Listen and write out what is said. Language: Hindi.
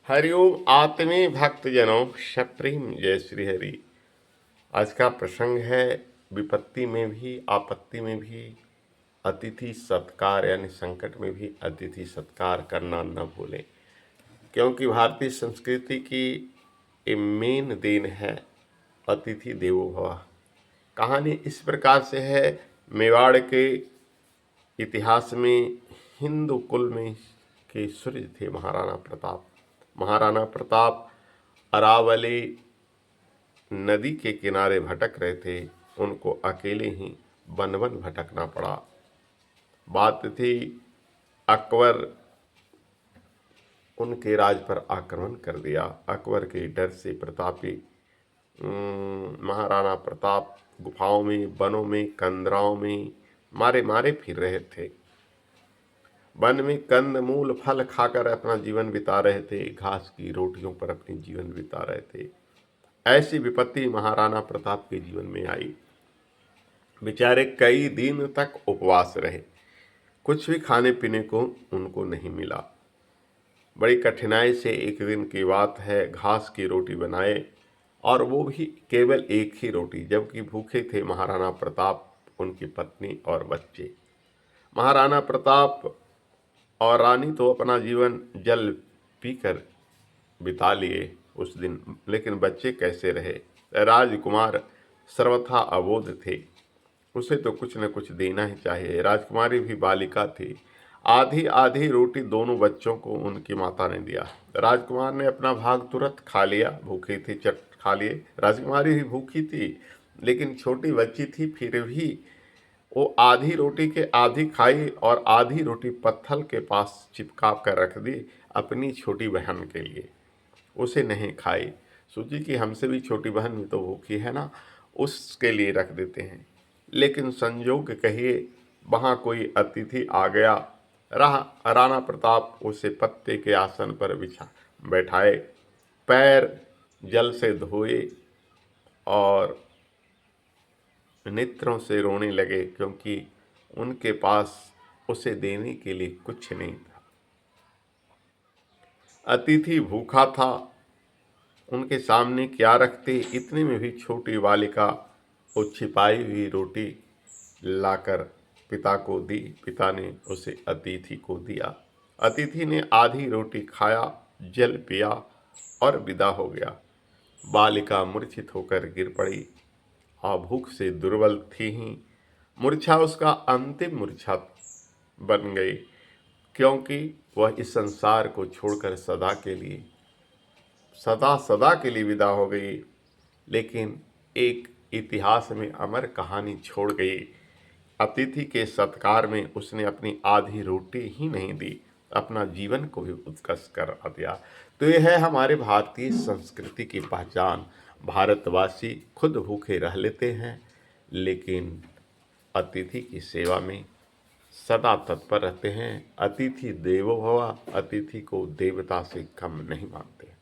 हरिओम आत्मीय भक्तजनों, सप्रेम जय श्री हरि। आज का प्रसंग है विपत्ति में भी आपत्ति में भी अतिथि सत्कार, यानी संकट में भी अतिथि सत्कार करना न भूलें, क्योंकि भारतीय संस्कृति की ये मेन देन है अतिथि देवो भव। कहानी इस प्रकार से है। मेवाड़ के इतिहास में हिंदू कुल में के सूर्य थे महाराणा प्रताप। महाराणा प्रताप अरावली नदी के किनारे भटक रहे थे। उनको अकेले ही वन वन भटकना पड़ा। बात थी अकबर उनके राज पर आक्रमण कर दिया। अकबर के डर से प्रतापी महाराणा प्रताप गुफाओं में, वनों में, कंदराओं में मारे मारे फिर रहे थे। वन में कंद मूल फल खाकर अपना जीवन बिता रहे थे। घास की रोटियों पर अपनी जीवन बिता रहे थे। ऐसी विपत्ति महाराणा प्रताप के जीवन में आई। बेचारे कई दिन तक उपवास रहे। कुछ भी खाने पीने को उनको नहीं मिला। बड़ी कठिनाई से एक दिन की बात है, घास की रोटी बनाए, और वो भी केवल एक ही रोटी, जबकि भूखे थे महाराणा प्रताप, उनकी पत्नी और बच्चे। महाराणा प्रताप और रानी तो अपना जीवन जल पीकर बिता लिए उस दिन, लेकिन बच्चे कैसे रहे। राजकुमार सर्वथा अबोध थे, उसे तो कुछ न कुछ देना ही चाहिए। राजकुमारी भी बालिका थी। आधी आधी रोटी दोनों बच्चों को उनकी माता ने दिया। राजकुमार ने अपना भाग तुरंत खा लिया, भूखे थे चट खा लिए। राजकुमारी भी भूखी थी, लेकिन छोटी बच्ची थी, फिर भी वो आधी रोटी के आधी खाई और आधी रोटी पत्थर के पास चिपका कर रख दी अपनी छोटी बहन के लिए। उसे नहीं खाई। सोची कि हमसे भी छोटी बहन भी तो भूखी है ना, उसके लिए रख देते हैं। लेकिन संजोग कहिए वहाँ कोई अतिथि आ गया। राणा प्रताप उसे पत्ते के आसन पर बैठाए, पैर जल से धोए और नेत्रों से रोने लगे, क्योंकि उनके पास उसे देने के लिए कुछ नहीं था। अतिथि भूखा था, उनके सामने क्या रखते। इतने में भी छोटी बालिका वो छिपाई हुई रोटी लाकर पिता को दी। पिता ने उसे अतिथि को दिया। अतिथि ने आधी रोटी खाया, जल पिया और विदा हो गया। बालिका मूर्छित होकर गिर पड़ी और भूख से दुर्बल थी ही। मूर्छा उसका अंतिम मूर्छा बन गई, क्योंकि वह इस संसार को छोड़कर सदा सदा के लिए विदा हो गई। लेकिन एक इतिहास में अमर कहानी छोड़ गई। अतिथि के सत्कार में उसने अपनी आधी रोटी ही नहीं दी, अपना जीवन को भी उत्कर्ष कर दिया। तो यह है हमारे भारतीय संस्कृति की पहचान। भारतवासी खुद भूखे रह लेते हैं, लेकिन अतिथि की सेवा में सदा तत्पर रहते हैं। अतिथि देवो भव, अतिथि को देवता से कम नहीं मानते।